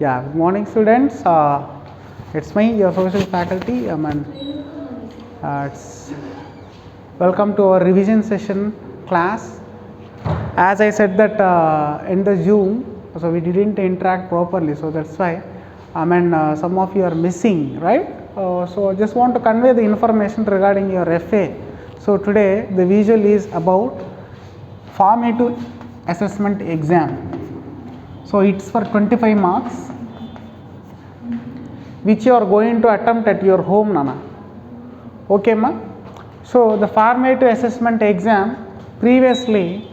Yeah, good morning, students. It's me, your social faculty. It's welcome to our revision session class. As I said that in the Zoom, so we didn't interact properly, so that's why some of you are missing, right? So I just want to convey the information regarding your FA. So today the visual is about formative assessment exam. So it's for 25 marks, which you are going to attempt at your home, Nana. Okay, ma? So the formative assessment exam, previously,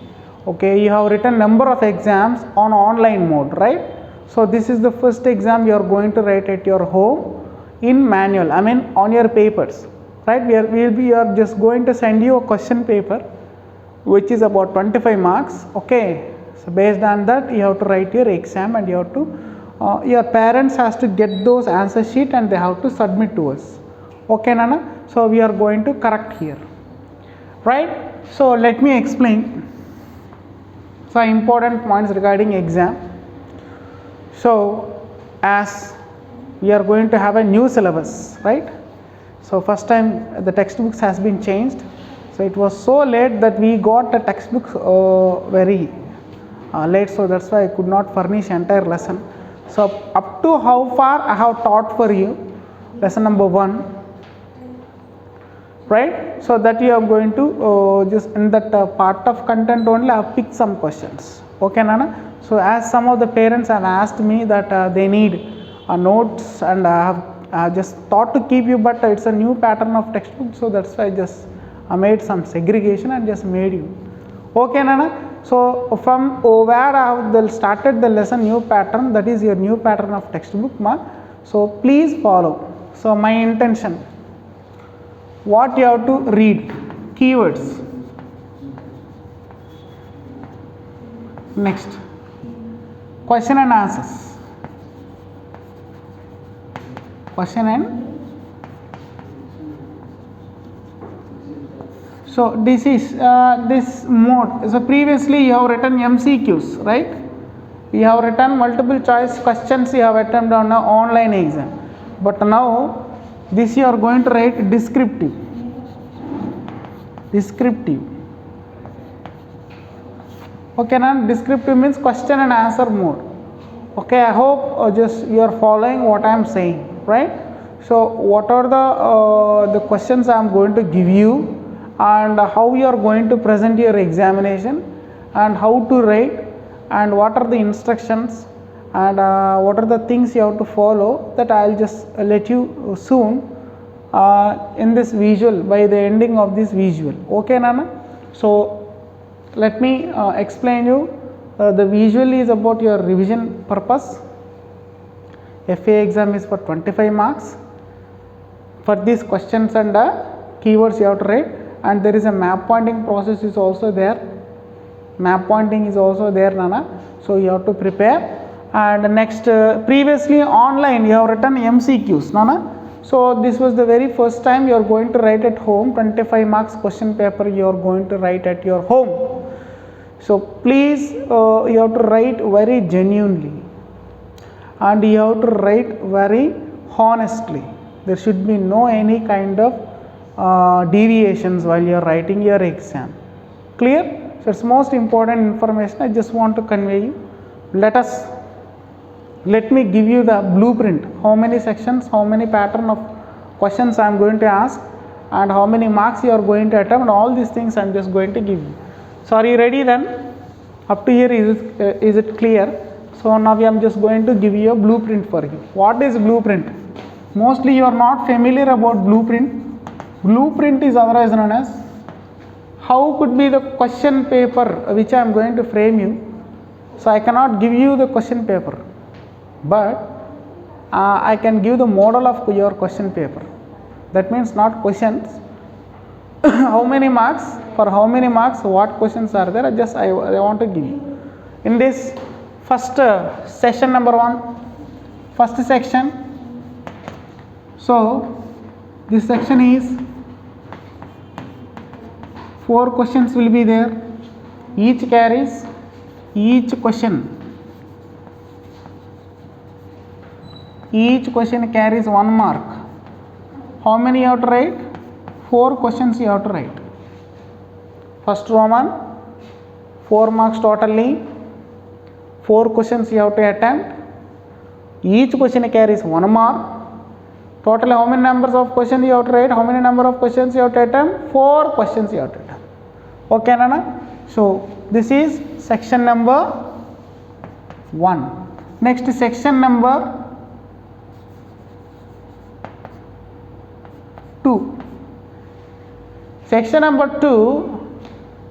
okay, you have written number of exams on online mode, right? So this is the first exam you are going to write at your home in manual, on your papers, right? We are just going to send you a question paper which is about 25 marks, okay? So based on that you have to write your exam, and you have to your parents has to get those answer sheet and they have to submit to us. Okay, Nana? So we are going to correct here, right? So let me explain some important points regarding exam. So as we are going to have a new syllabus, right? So first time the textbooks has been changed. So it was so late that we got the textbook very late, so that's why I could not furnish entire lesson. So up to how far I have taught for you lesson number 1, right? So that you are going to just in that part of content only I have picked some questions. Okay, Nana? So as some of the parents have asked me that they need notes, and I have just thought to keep you, but it's a new pattern of textbook, so that's why I just made some segregation and just made you. Okay, Nana? So from where I have started the lesson new pattern, that is your new pattern of textbook, ma. So please follow. So my intention, what you have to read, keywords. Next, question and answers. Question and so this is this mode. So previously you have written MCQs, right? You have written multiple choice questions you have attempted on an online exam, but now this you are going to write descriptive. Okay, now descriptive means question and answer mode. Okay, I hope just you are following what I am saying, right? So what are the questions I am going to give you, and how you are going to present your examination, and how to write, and what are the instructions, and what are the things you have to follow, that I will just let you soon in this visual, by the ending of this visual. Okay, Nana? So let me explain you. The visual is about your revision purpose. FA exam is for 25 marks. For these questions and keywords you have to write, and there is a map pointing process is also there. Map pointing is also there, Nana. So you have to prepare. And next, previously online you have written MCQs, Nana. So this was the very first time you are going to write at home. 25 marks question paper you are going to write at your home. So please you have to write very genuinely, and you have to write very honestly. There should be no any kind of deviations while you are writing your exam. Clear? So it's most important information I just want to convey you. Let me give you the blueprint. How many sections, how many pattern of questions I am going to ask, and how many marks you are going to attempt. All these things I am just going to give you. So are you ready then? Up to here is it clear? So now I am just going to give you a blueprint for you. What is blueprint? Mostly you are not familiar about blueprint. Blueprint is otherwise known as how could be the question paper which I am going to frame you. So I cannot give you the question paper, but I can give the model of your question paper. That means not questions. How many marks, for how many marks, what questions are there, I want to give you. In this first session number 1, first section. So this section is 4 questions will be there. Each carries each question each question carries 1 mark. How many you have to write? 4 questions you have to write. First Roman, 4 marks totally, 4 questions you have to attempt. Each question carries 1 mark. Total how many numbers of questions you have to write? How many number of questions you have to attempt? 4 questions you have to attempt. Okay, Nana? So this is section number 1. Next section number 2. Section number 2,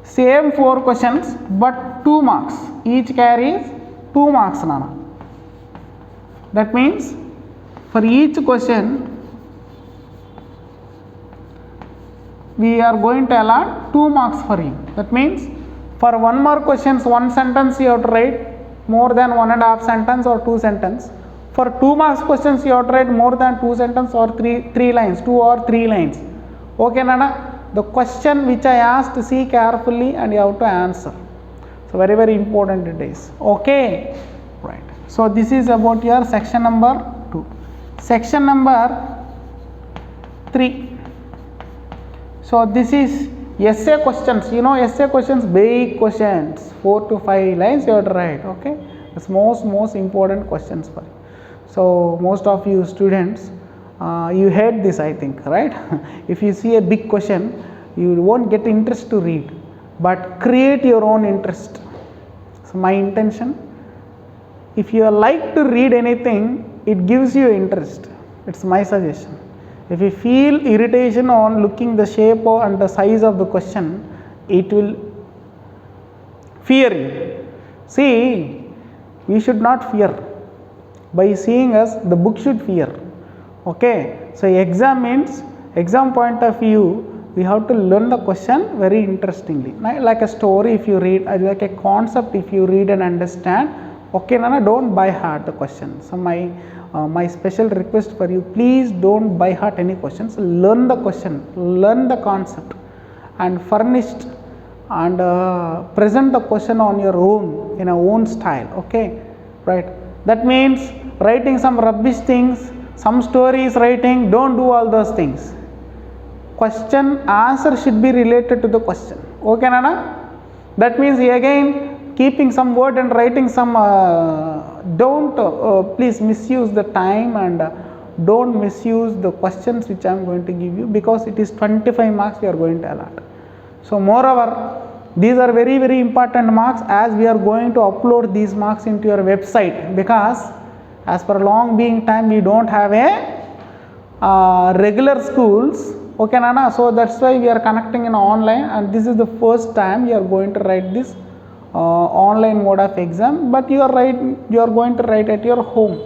same 4 questions but 2 marks. Each carries 2 marks, Nana. That means for each question we are going to allot 2 marks for you. That means for 1 mark questions, 1 sentence you have to write more than 1.5 sentence or 2 sentence. For 2 marks questions you have to write more than 2 sentence or 3 lines, 2 or 3 lines. Okay, Nana? The question which I asked, see carefully and you have to answer. So very, very important it is. Okay, right. So this is about your section number 2. Section number 3. So this is essay questions. You know essay questions, big questions, 4 to 5 lines you have to write. Okay, it's most important questions for you. So most of you students, you hate this, I think, right? If you see a big question, you won't get interest to read, but create your own interest. So my intention, if you like to read anything, it gives you interest. It's my suggestion. If you feel irritation on looking the shape and the size of the question, it will fear you. See, we should not fear. By seeing us, the book should fear. Okay, so exam means, exam point of view, we have to learn the question very interestingly. Like a story if you read, like a concept if you read and understand. Okay, Nana, don't by heart the question. So my special request for you, please don't by heart any questions. Learn the question, learn the concept and furnished and present the question on your own, in a own style. Okay, right. That means writing some rubbish things, some stories writing, don't do all those things. Question answer should be related to the question. Okay, Nana? That means again keeping some word and writing some, don't please misuse the time and don't misuse the questions which I am going to give you, because it is 25 marks we are going to allot. So moreover, these are very, very important marks, as we are going to upload these marks into your website, because as per long being time we don't have a regular schools. Okay, Nana? So that's why we are connecting in online, and this is the first time you are going to write this online mode of exam, but you are going to write at your home.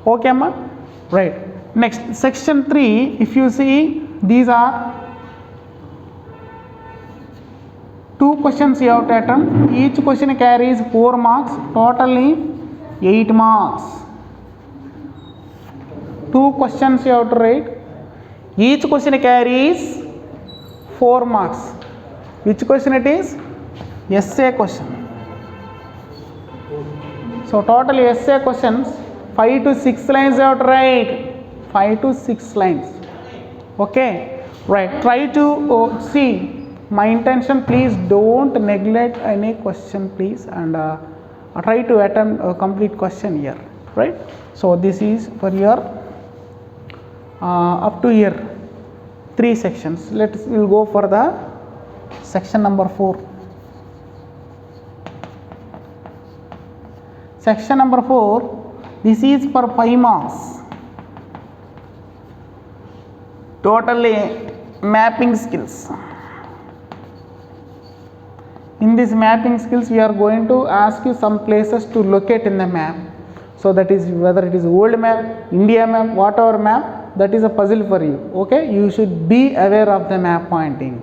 Okay, ma? Right. Next, section 3, if you see, these are 2 questions you have to attempt. Each question carries 4 marks, totally 8 marks. 2 questions you have to write. Each question carries 4 marks. Which question it is? Essay question. So total essay questions 5 to 6 lines you have to write. 5 to 6 lines. Okay, right. Try to see. My intention, please don't neglect any question, please, and try to attempt a complete question here. Right. So this is for your up to here 3 sections. We'll go for the section number 4. Section number 4, this is for 5 marks. Totally mapping skills. In this mapping skills, we are going to ask you some places to locate in the map. So that is whether it is world map, India map, whatever map, that is a puzzle for you. Okay, you should be aware of the map pointing.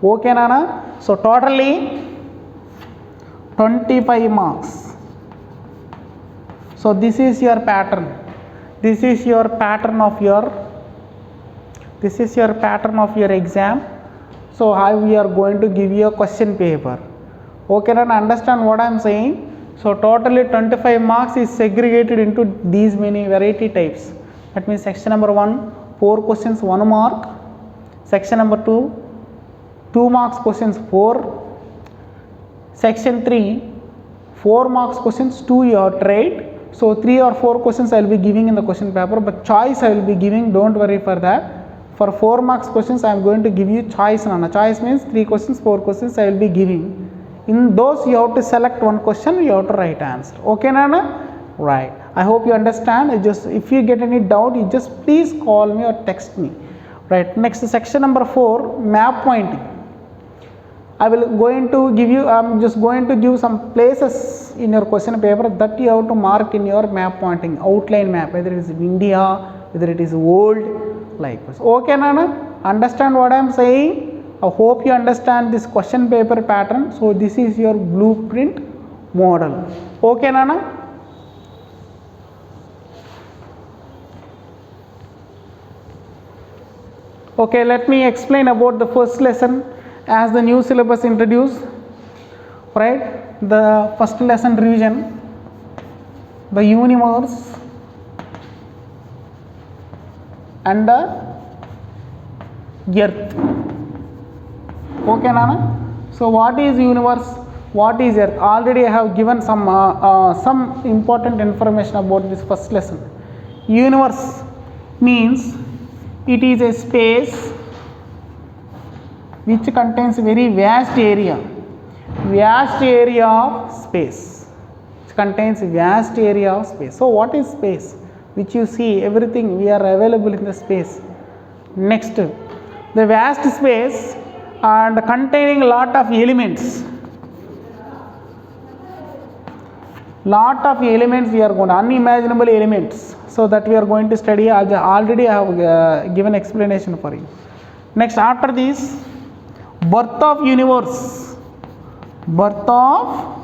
Okay, Nana? So totally 25 marks. So this is your pattern. This is your pattern of your exam. So how we are going to give you a question paper. Okay, and understand what I am saying? So totally 25 marks is segregated into these many variety types. That means section number 1, 4 questions 1 mark. Section number 2, 2 marks questions 4. Section 3, 4 marks questions 2 you have tried. So 3 or 4 questions I will be giving in the question paper, but choice I will be giving, don't worry for that. For 4 marks questions I am going to give you choice. Nana. Choice means 3 questions, 4 questions I will be giving. In those you have to select one question, you have to write answer. Okay Nana? Right. I hope you understand. Just if you get any doubt, you just please call me or text me. Right. Next section number 4, map pointing. I will going to give you, I am just going to give some places in your question paper that you have to mark in your map pointing, outline map, whether it is India, whether it is world, like this. Okay Nana? Understand what I am saying? I hope you understand this question paper pattern. So this is your blueprint model. Okay Nana? Okay, let me explain about the first lesson as the new syllabus introduced. Right, the first lesson revision, the universe and the earth. Okay Nana? So what is universe, what is earth? Already I have given some important information about this first lesson. Universe means it is a space which contains very vast area of space. It contains vast area of space. So what is space? Which you see everything we are available in the space. Next, the vast space and containing lot of elements. Lot of elements we are going to, unimaginable elements. So that we are going to study. Already I have given explanation for you. Next, after this, birth of universe. Birth of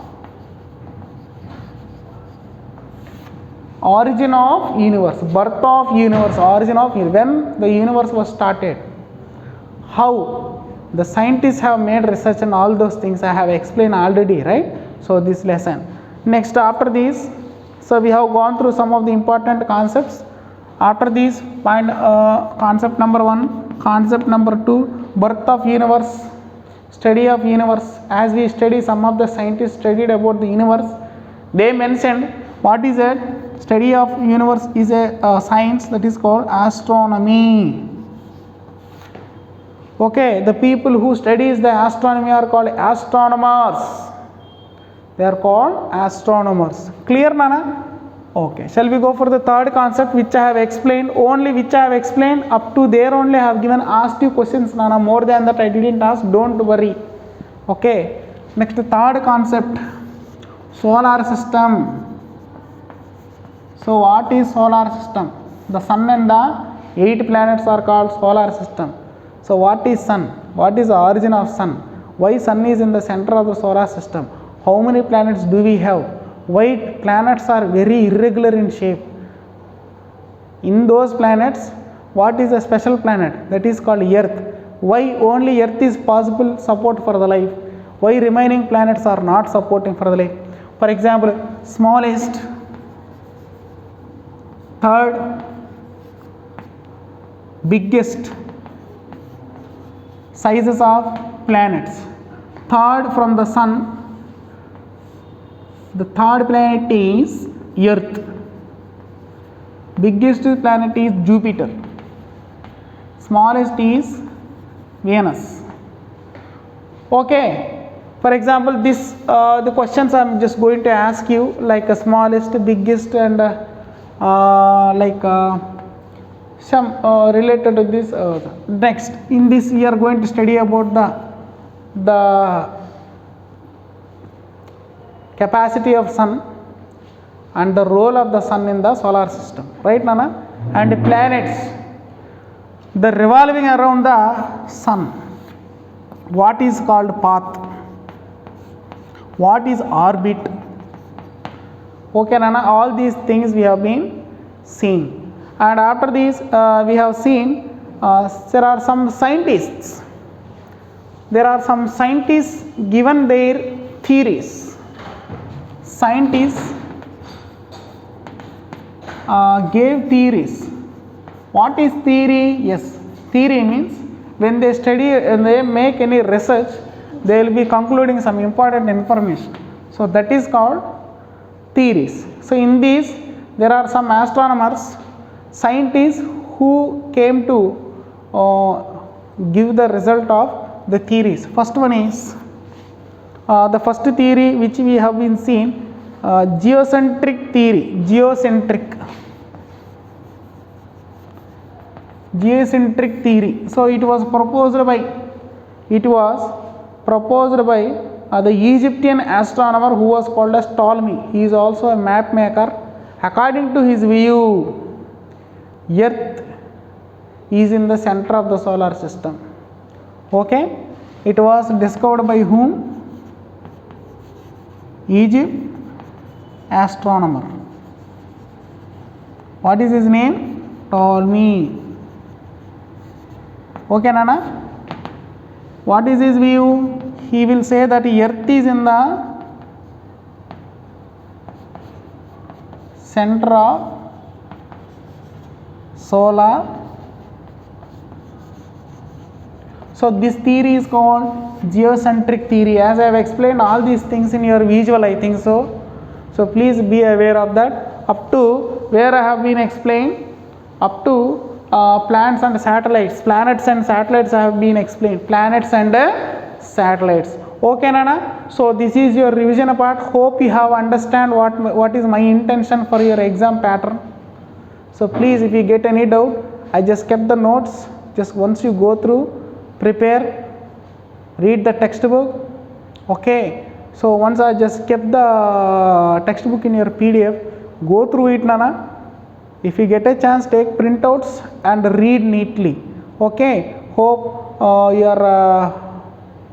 origin of universe. Birth of universe, origin of universe. When the universe was started. How the scientists have made research and all those things I have explained already, right? So this lesson. Next, after this, so we have gone through some of the important concepts. After this, find concept number 1, concept number 2, birth of universe, study of universe. As we study, some of the scientists studied about the universe. They mentioned what is it? Study of universe is a science that is called astronomy. Okay, the people who studies the astronomy are called astronomers. They are called astronomers. Clear Nana? Okay. Shall we go for the third concept which I have explained? Only which I have explained up to there only I have given asked you questions Nana. More than that I didn't ask. Don't worry. Okay. Next, third concept, solar system. So what is solar system? The sun and the 8 planets are called solar system. So what is sun? What is the origin of sun? Why sun is in the center of the solar system? How many planets do we have? Why planets are very irregular in shape? In those planets, what is a special planet? That is called Earth. Why only Earth is possible support for the life? Why remaining planets are not supporting for the life? For example, smallest, third, biggest sizes of planets. Third from the sun, the third planet is Earth. Biggest planet is Jupiter. Smallest is Venus. Okay. For example, this the questions I am just going to ask you, like a smallest, biggest, and some related to this. Next, in this we are going to study about the capacity of sun and the role of the sun in the solar system, right Nana? And planets, the revolving around the sun, what is called path, what is orbit. Okay Nana, all these things we have been seeing. And after this we have seen there are some scientists given their theories. scientists gave theories. What is theory? Yes, theory means when they study and they make any research, they will be concluding some important information. So that is called theories. So in these there are some astronomers, scientists who came to give the result of the theories. First one is the first theory which we have been seen, geocentric theory. Geocentric theory. So it was proposed by the Egyptian astronomer who was called as Ptolemy. He is also a map maker. According to his view, Earth is in the center of the solar system. Okay, it was discovered by whom? Egypt astronomer. What is his name? Ptolemy. Okay, Nana? What is his view? He will say that Earth is in the center of solar. So this theory is called geocentric theory. As I have explained all these things in your visual, I think so. So please be aware of that. Up to where I have been explained, up to planets and satellites I have been explained. Planets and satellites. Okay, Nana? So this is your revision part. Hope you have understand what is my intention for your exam pattern. So please, if you get any doubt, I just kept the notes. Just once you go through, prepare, read the textbook. Okay. So once I just kept the textbook in your PDF, go through it, Nana. If you get a chance, take printouts and read neatly. Okay. Hope you are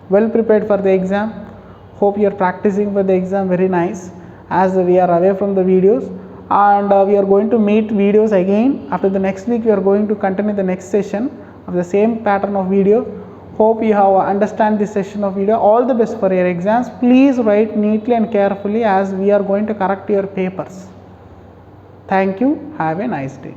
well prepared for the exam. Hope you are practicing for the exam very nice, as we are away from the videos, and we are going to meet videos again. After the next week, we are going to continue the next session of the same pattern of video. Hope you have understand this session of video. All the best for your exams. Please write neatly and carefully, as we are going to correct your papers. Thank you. Have a nice day.